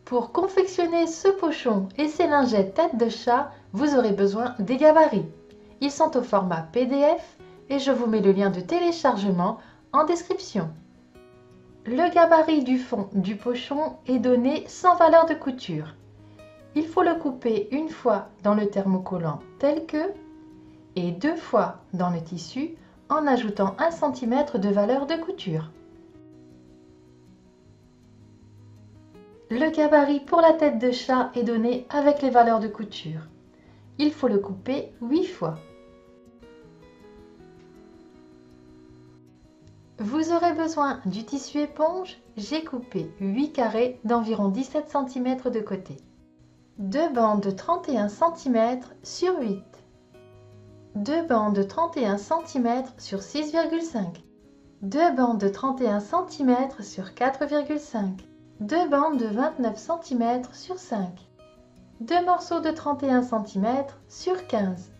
Pour confectionner ce pochon et ces lingettes tête de chat, vous aurez besoin des gabarits. Ils sont au format PDF et je vous mets le lien de téléchargement en description. Le gabarit du fond du pochon est donné sans valeur de couture. Il faut le couper une fois dans le thermocollant tel que et 2 fois dans le tissu en ajoutant 1 cm de valeur de couture. Le gabarit pour la tête de chat est donné avec les valeurs de couture. Il faut le couper 8 fois. Vous aurez besoin du tissu éponge. J'ai coupé 8 carrés d'environ 17 cm de côté. 2 bandes de 31 cm sur 8. 2 bandes de 31 cm sur 6,5. 2 bandes de 31 cm sur 4,5. 2 bandes de 29 cm sur 5. 2 morceaux de 31 cm sur 15.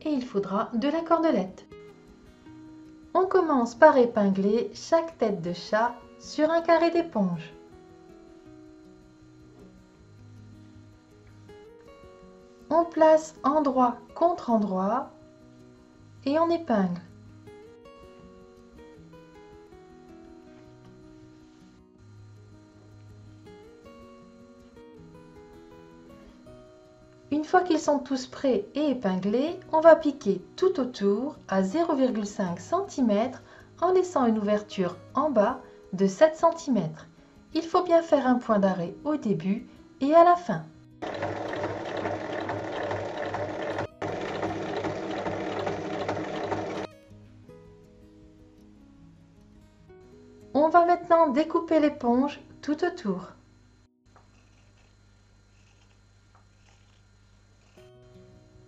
Et il faudra de la cordelette. On commence par épingler chaque tête de chat sur un carré d'éponge. On place endroit contre endroit et on épingle. Une fois qu'ils sont tous prêts et épinglés, on va piquer tout autour à 0,5 cm en laissant une ouverture en bas de 7 cm. Il faut bien faire un point d'arrêt au début et à la fin. On va maintenant découper l'éponge tout autour.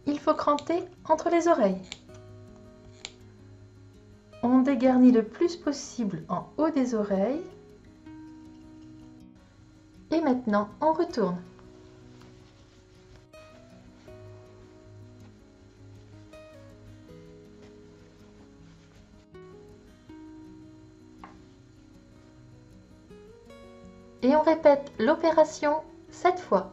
Il faut cranter entre les oreilles. On dégarnit le plus possible en haut des oreilles. Et maintenant, on retourne. Et on répète l'opération 7 fois.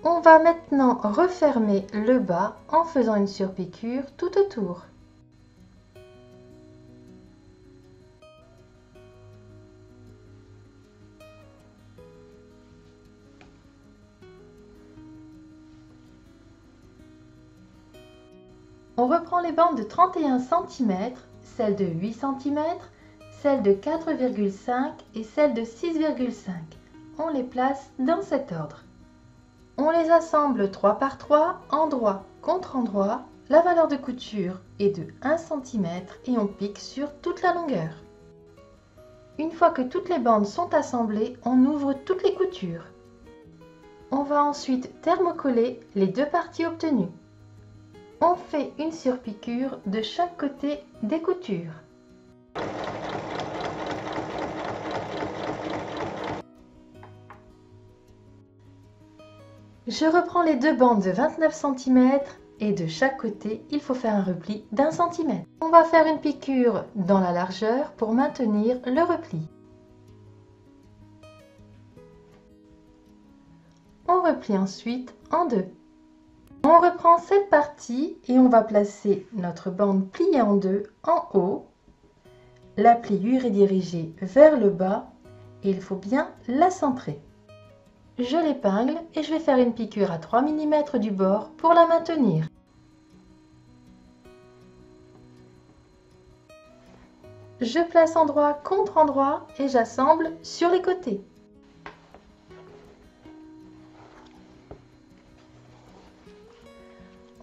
On va maintenant refermer le bas en faisant une surpiqûre tout autour. On reprend les bandes de 31 cm, celles de 8 cm, celles de 4,5 et celles de 6,5. On les place dans cet ordre. On les assemble 3 par 3, endroit contre endroit. La valeur de couture est de 1 cm et on pique sur toute la longueur. Une fois que toutes les bandes sont assemblées, on ouvre toutes les coutures. On va ensuite thermocoller les deux parties obtenues. On fait une surpiqûre de chaque côté des coutures. Je reprends les deux bandes de 29 cm et de chaque côté, il faut faire un repli d'1 cm. On va faire une piqûre dans la largeur pour maintenir le repli. On replie ensuite en deux. On reprend cette partie et on va placer notre bande pliée en deux en haut. La pliure est dirigée vers le bas et il faut bien la centrer. Je l'épingle et je vais faire une piqûre à 3 mm du bord pour la maintenir. Je place endroit contre endroit et j'assemble sur les côtés.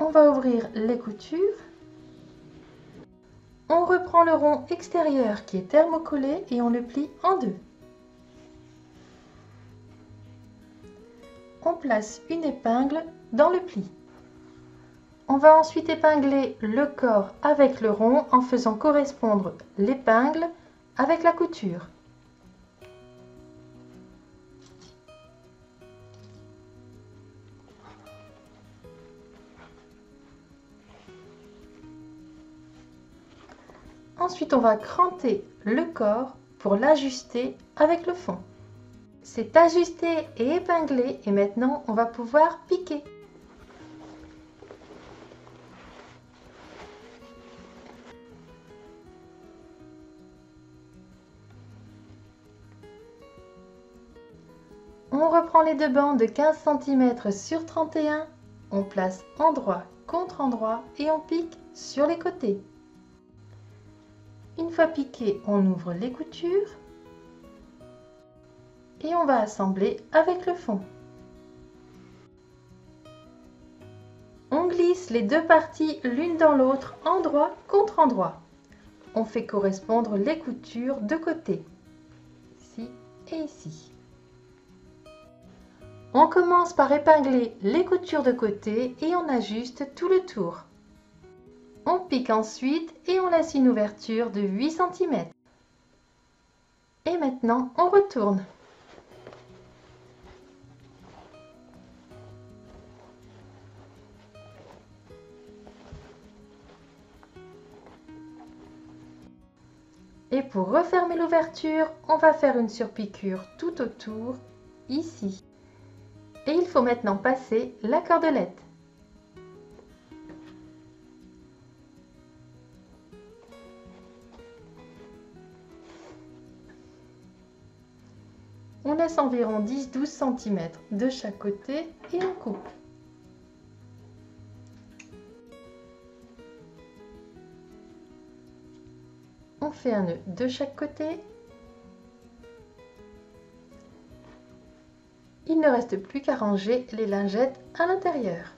On va ouvrir les coutures. On reprend le rond extérieur qui est thermocollé et on le plie en deux. On place une épingle dans le pli. On va ensuite épingler le corps avec le rond en faisant correspondre l'épingle avec la couture. Ensuite, on va cranter le corps pour l'ajuster avec le fond. C'est ajusté et épinglé et maintenant on va pouvoir piquer. On reprend les deux bandes de 15 cm sur 31, on place endroit contre endroit et on pique sur les côtés. Une fois piqué, on ouvre les coutures et on va assembler avec le fond. On glisse les deux parties l'une dans l'autre, endroit contre endroit. On fait correspondre les coutures de côté, ici et ici. On commence par épingler les coutures de côté et on ajuste tout le tour. On pique ensuite et on laisse une ouverture de 8 cm. Et maintenant, on retourne. Et pour refermer l'ouverture, on va faire une surpiqûre tout autour, ici. Et il faut maintenant passer la cordelette. On laisse environ 10-12 cm de chaque côté et on coupe. On fait un nœud de chaque côté. Il ne reste plus qu'à ranger les lingettes à l'intérieur.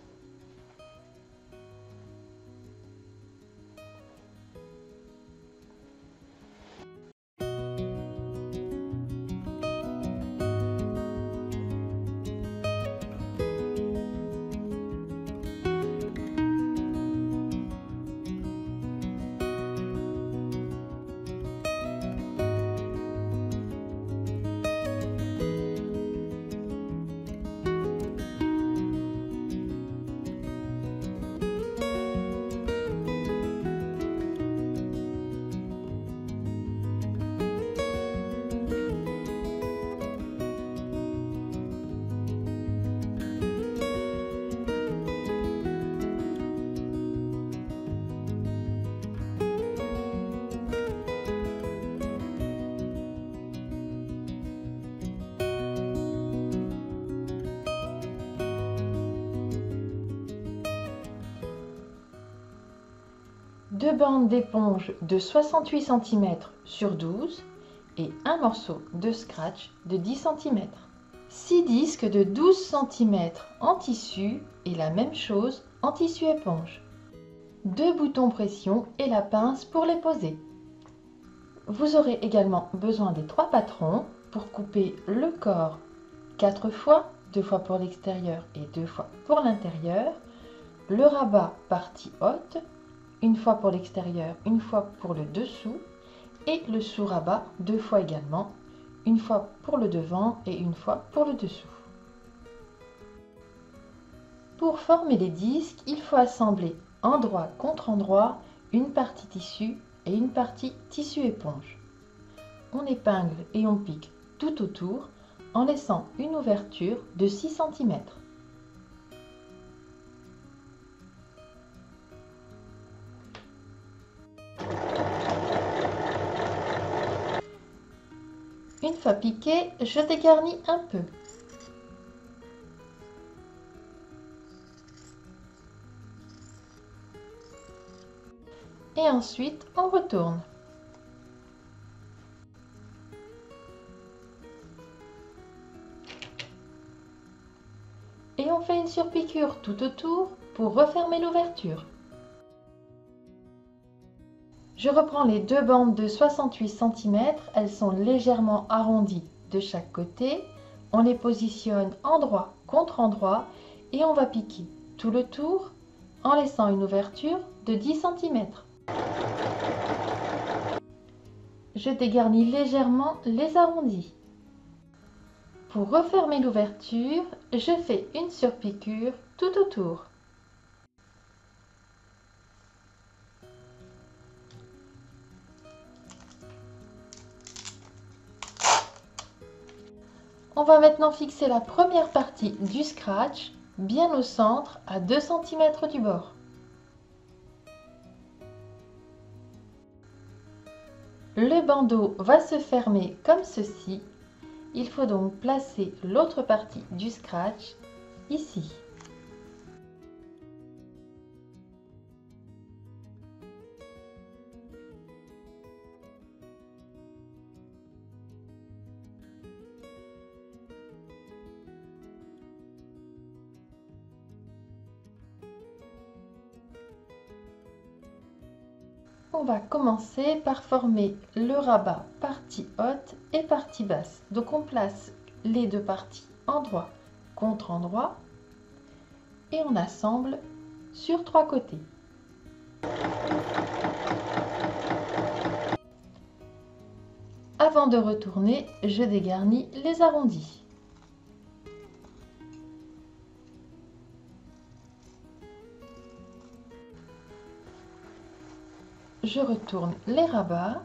Deux bandes d'éponge de 68 cm sur 12 et un morceau de scratch de 10 cm. 6 disques de 12 cm en tissu et la même chose en tissu éponge. 2 boutons pression et la pince pour les poser. Vous aurez également besoin des 3 patrons pour couper le corps 4 fois, 2 fois pour l'extérieur et 2 fois pour l'intérieur, le rabat partie haute, une fois pour l'extérieur, une fois pour le dessous, et le sous-rabat 2 fois également, une fois pour le devant et une fois pour le dessous. Pour former les disques, il faut assembler endroit contre endroit une partie tissu et une partie tissu éponge. On épingle et on pique tout autour en laissant une ouverture de 6 cm. Une fois piqué, je dégarnis un peu. Et ensuite, on retourne. Et on fait une surpiqûre tout autour pour refermer l'ouverture. Je reprends les deux bandes de 68 cm, elles sont légèrement arrondies de chaque côté. On les positionne endroit contre endroit et on va piquer tout le tour en laissant une ouverture de 10 cm. Je dégarnis légèrement les arrondis. Pour refermer l'ouverture, je fais une surpiqûre tout autour. On va maintenant fixer la première partie du scratch bien au centre à 2 cm du bord. Le bandeau va se fermer comme ceci. Il faut donc placer l'autre partie du scratch ici. On va commencer par former le rabat partie haute et partie basse. Donc on place les deux parties endroit contre endroit et on assemble sur 3 côtés. Avant de retourner, je dégarnis les arrondis. Je retourne les rabats.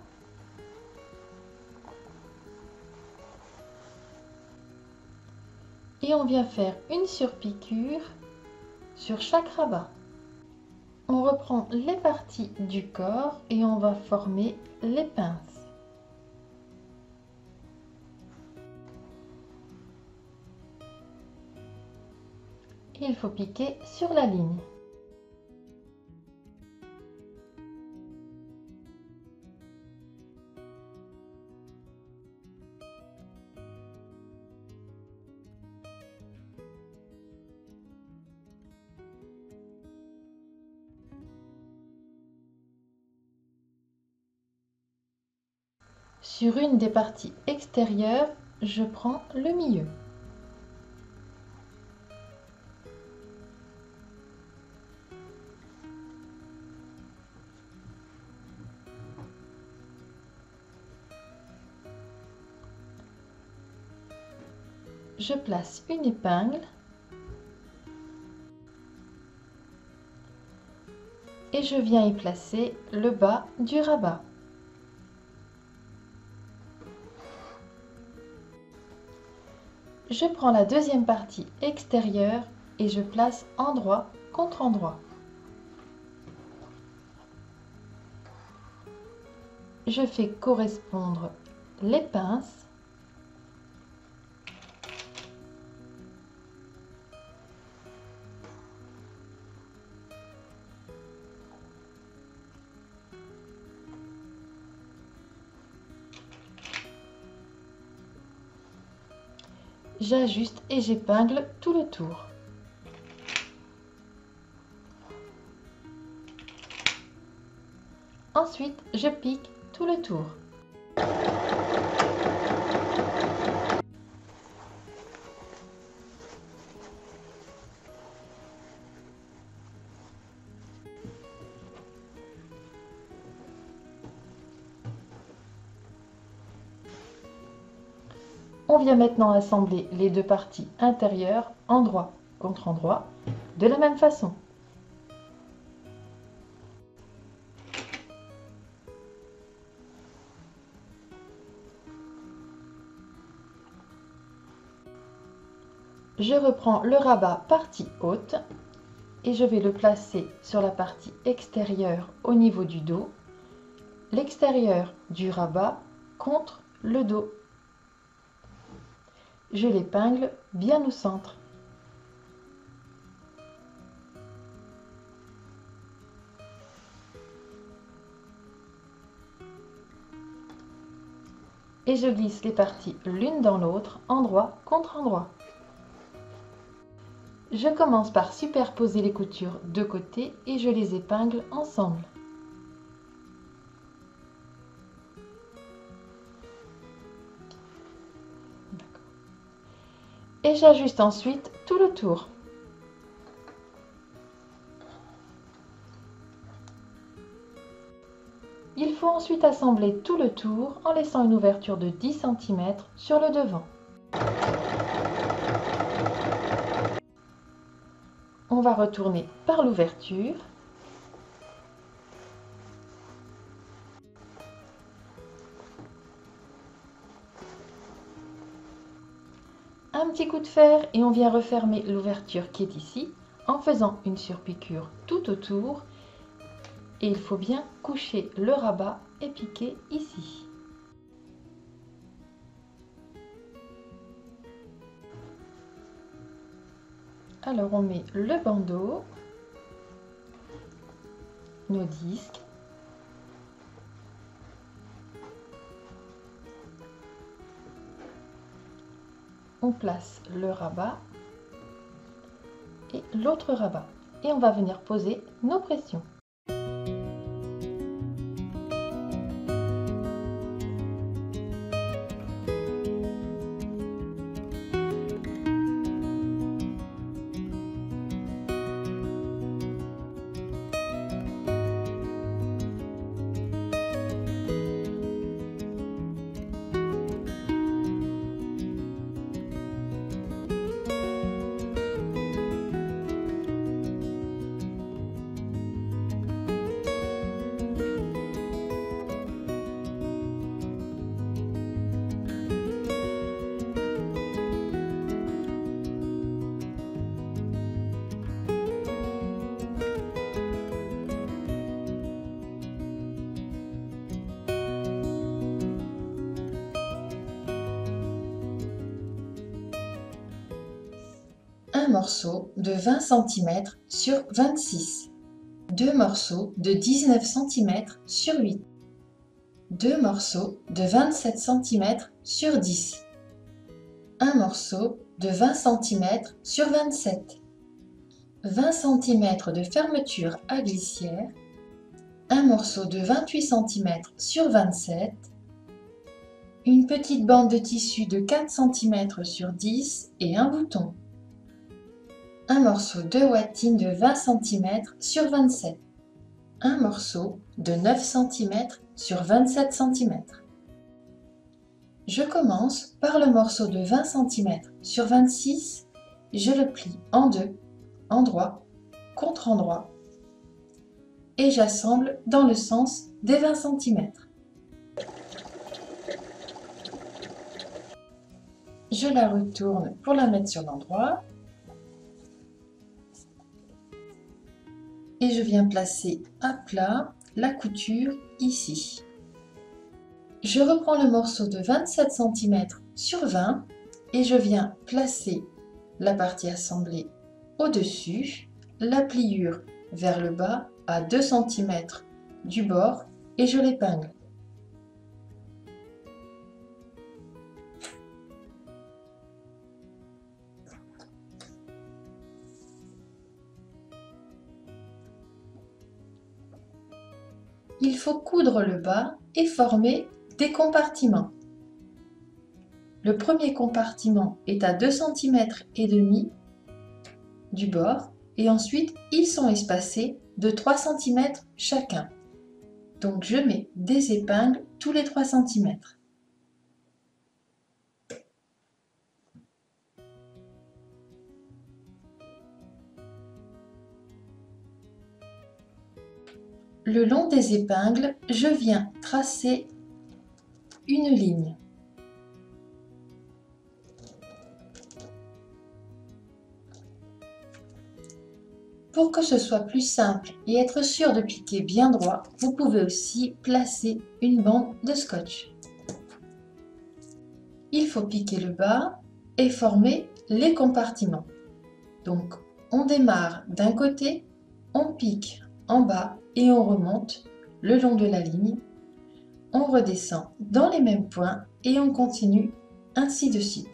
Et on vient faire une surpiqûre sur chaque rabat. On reprend les parties du corps et on va former les pinces. Il faut piquer sur la ligne. Sur une des parties extérieures, je prends le milieu. Je place une épingle et je viens y placer le bas du rabat. Je prends la deuxième partie extérieure et je place endroit contre endroit. Je fais correspondre les pinces. J'ajuste et j'épingle tout le tour. Ensuite, je pique tout le tour. On vient maintenant assembler les deux parties intérieures, endroit contre endroit, de la même façon. Je reprends le rabat partie haute et je vais le placer sur la partie extérieure au niveau du dos, l'extérieur du rabat contre le dos. Je l'épingle bien au centre. Et je glisse les parties l'une dans l'autre, endroit contre endroit. Je commence par superposer les coutures de côté et je les épingle ensemble. Et j'ajuste ensuite tout le tour. Il faut ensuite assembler tout le tour en laissant une ouverture de 10 cm sur le devant. On va retourner par l'ouverture. Un petit coup de fer et on vient refermer l'ouverture qui est ici en faisant une surpiqûre tout autour. Et il faut bien coucher le rabat et piquer ici. Alors on met le bandeau, nos disques, on place le rabat et l'autre rabat et on va venir poser nos pressions. Un morceau de 20 cm sur 26, deux morceaux de 19 cm sur 8, deux morceaux de 27 cm sur 10, un morceau de 20 cm sur 27, 20 cm de fermeture à glissière, un morceau de 28 cm sur 27, une petite bande de tissu de 4 cm sur 10 et un bouton. Un morceau de watine de 20 cm sur 27, un morceau de 9 cm sur 27 cm. Je commence par le morceau de 20 cm sur 26, je le plie en deux, endroit contre endroit, et j'assemble dans le sens des 20 cm. Je la retourne pour la mettre sur l'endroit. Et je viens placer à plat la couture ici. Je reprends le morceau de 27 cm sur 20 et je viens placer la partie assemblée au-dessus, la pliure vers le bas à 2 cm du bord et je l'épingle. Il faut coudre le bas et former des compartiments. Le premier compartiment est à 2 cm et demi du bord et ensuite ils sont espacés de 3 cm chacun. Donc je mets des épingles tous les 3 cm. Le long des épingles, je viens tracer une ligne. Pour que ce soit plus simple et être sûr de piquer bien droit, vous pouvez aussi placer une bande de scotch. Il faut piquer le bas et former les compartiments. Donc on démarre d'un côté, on pique en bas et on remonte le long de la ligne. On redescend dans les mêmes points et on continue ainsi de suite.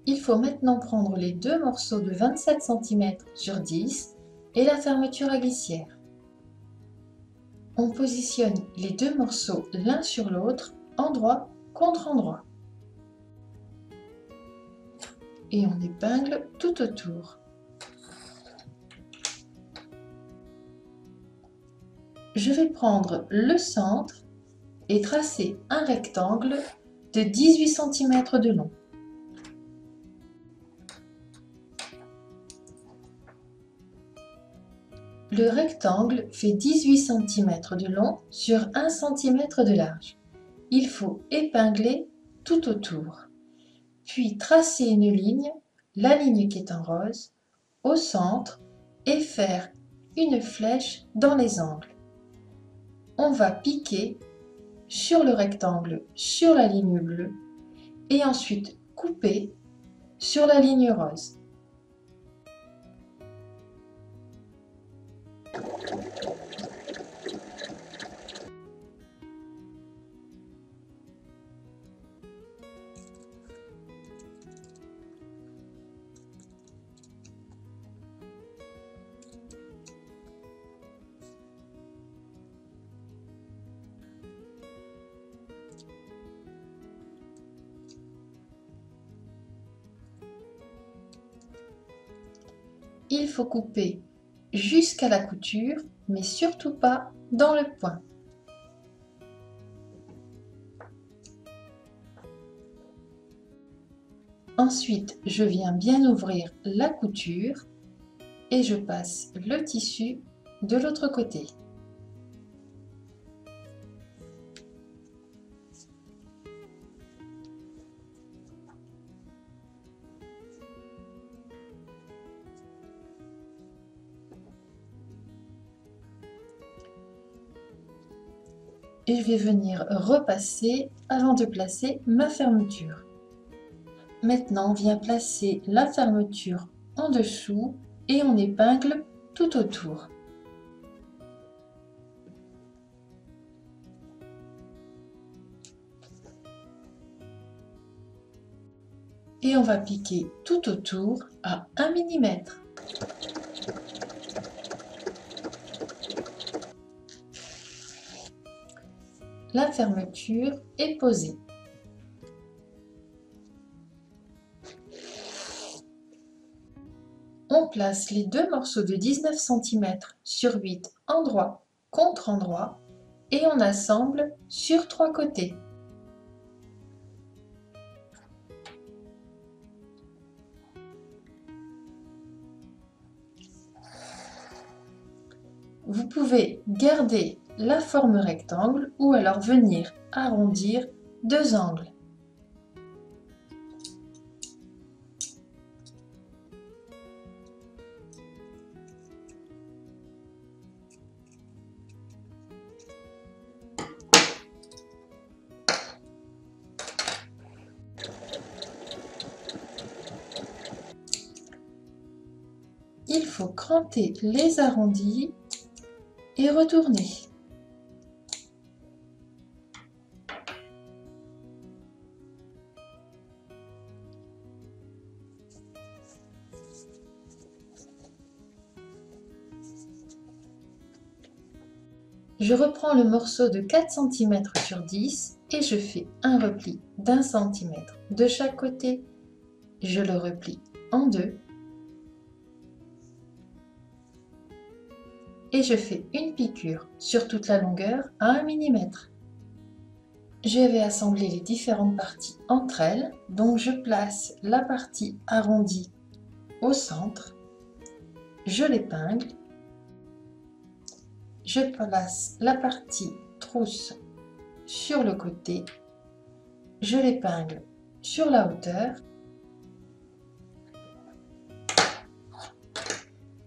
Il faut maintenant prendre les deux morceaux de 27 cm sur 10 et la fermeture à glissière. On positionne les deux morceaux l'un sur l'autre, endroit contre endroit. et on épingle tout autour. Je vais prendre le centre et tracer un rectangle de 18 cm de long. Le rectangle fait 18 cm de long sur 1 cm de large. Il faut épingler tout autour, puis tracer une ligne, la ligne qui est en rose, au centre et faire une flèche dans les angles. On va piquer sur le rectangle sur la ligne bleue et ensuite couper sur la ligne rose. Il faut couper jusqu'à la couture, mais surtout pas dans le point. Ensuite, je viens bien ouvrir la couture et je passe le tissu de l'autre côté. Et je vais venir repasser avant de placer ma fermeture. Maintenant, on vient placer la fermeture en dessous et on épingle tout autour. Et on va piquer tout autour à 1 mm. La fermeture est posée. On place les deux morceaux de 19 cm sur 8 endroit contre endroit et on assemble sur 3 côtés. Vous pouvez garder la forme rectangle ou alors venir arrondir deux angles. Il faut cranter les arrondis et retourner. Je reprends le morceau de 4 cm sur 10 et je fais un repli d'1 cm de chaque côté. Je le replie en deux et je fais une piqûre sur toute la longueur à 1 mm. Je vais assembler les différentes parties entre elles, donc je place la partie arrondie au centre, je l'épingle, je place la partie trousse sur le côté, je l'épingle sur la hauteur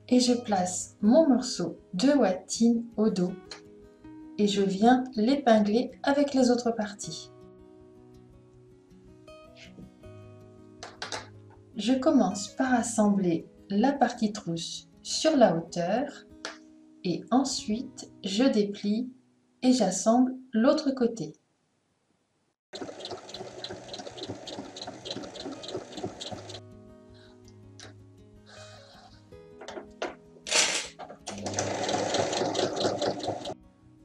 et je place mon morceau de watine au dos et je viens l'épingler avec les autres parties. Je commence par assembler la partie trousse sur la hauteur et ensuite je déplie et j'assemble l'autre côté.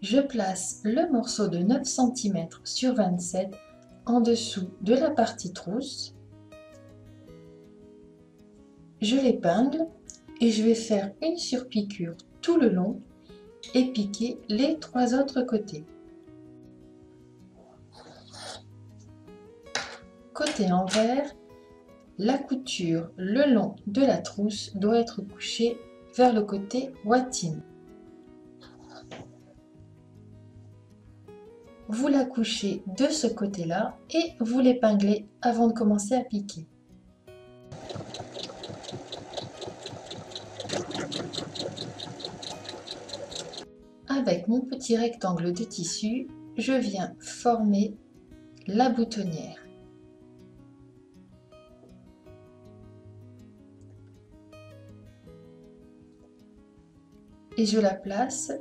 Je place le morceau de 9 cm sur 27 en dessous de la partie trousse. je l'épingle et je vais faire une surpiqûre tout le long et piquer les 3 autres côtés. Côté envers, la couture le long de la trousse doit être couchée vers le côté watine. Vous la couchez de ce côté-là et vous l'épinglez avant de commencer à piquer. Avec mon petit rectangle de tissu, je viens former la boutonnière. Et je la place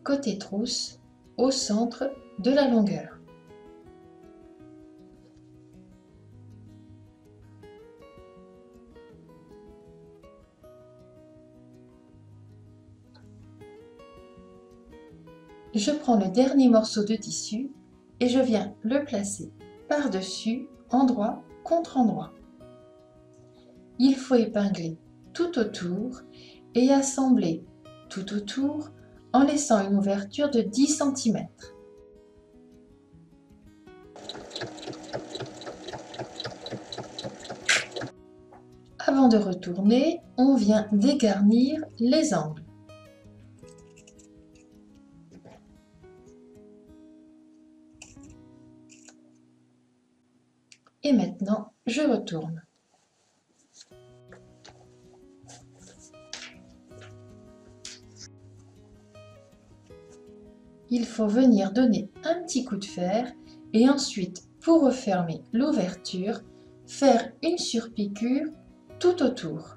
côté trousse au centre de la longueur. Je prends le dernier morceau de tissu et je viens le placer par-dessus, endroit contre endroit. Il faut épingler tout autour et assembler tout autour en laissant une ouverture de 10 cm. Avant de retourner, on vient dégarnir les angles. Et maintenant, je retourne. Il faut venir donner un petit coup de fer et ensuite, pour refermer l'ouverture, faire une surpiqûre tout autour.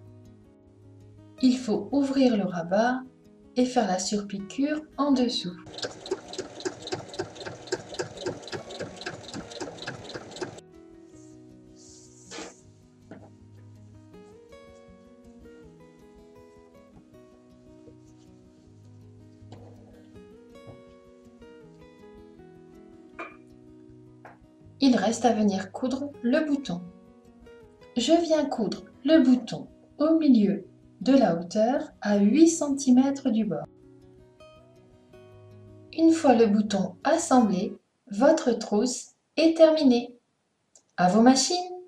Il faut ouvrir le rabat et faire la surpiqûre en dessous. Il reste à venir coudre le bouton. Je viens coudre le bouton au milieu de la hauteur à 8 cm du bord. Une fois le bouton assemblé, votre trousse est terminée. À vos machines!